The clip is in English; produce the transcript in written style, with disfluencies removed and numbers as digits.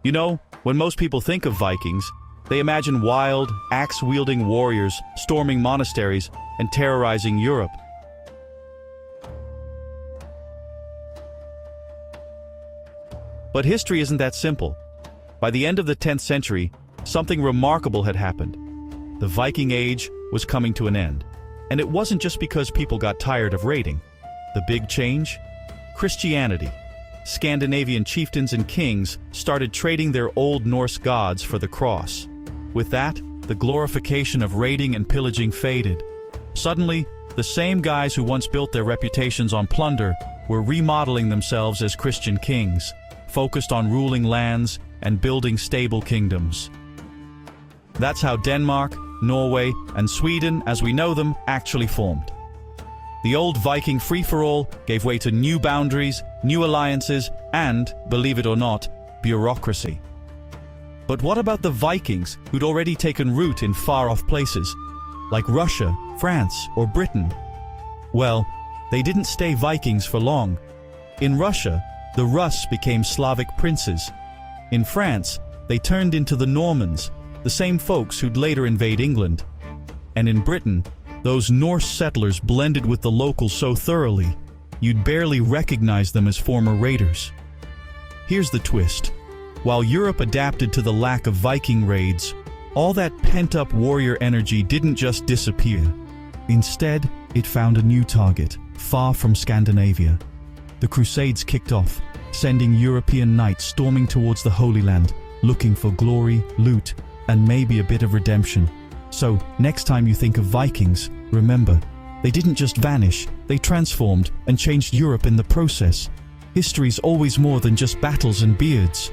You know, when most people think of Vikings, they imagine wild, axe-wielding warriors storming monasteries and terrorizing Europe. But history isn't that simple. By the end of the 10th century, something remarkable had happened. The Viking Age was coming to an end. And it wasn't just because people got tired of raiding. The big change? Christianity. Scandinavian chieftains and kings started trading their Old Norse gods for the cross. With that, the glorification of raiding and pillaging faded. Suddenly, the same guys who once built their reputations on plunder were remodeling themselves as Christian kings, focused on ruling lands and building stable kingdoms. That's how Denmark, Norway, and Sweden, as we know them, actually formed. The old Viking free-for-all gave way to new boundaries, new alliances, and, believe it or not, bureaucracy. But what about the Vikings who'd already taken root in far-off places, like Russia, France, or Britain? Well, they didn't stay Vikings for long. In Russia, the Rus became Slavic princes. In France, they turned into the Normans, the same folks who'd later invade England. And in Britain, those Norse settlers blended with the locals so thoroughly, you'd barely recognize them as former raiders. Here's the twist. While Europe adapted to the lack of Viking raids, all that pent-up warrior energy didn't just disappear. Instead, it found a new target, far from Scandinavia. The Crusades kicked off, sending European knights storming towards the Holy Land, looking for glory, loot, and maybe a bit of redemption. So, next time you think of Vikings, remember, they didn't just vanish, they transformed and changed Europe in the process. History's always more than just battles and beards.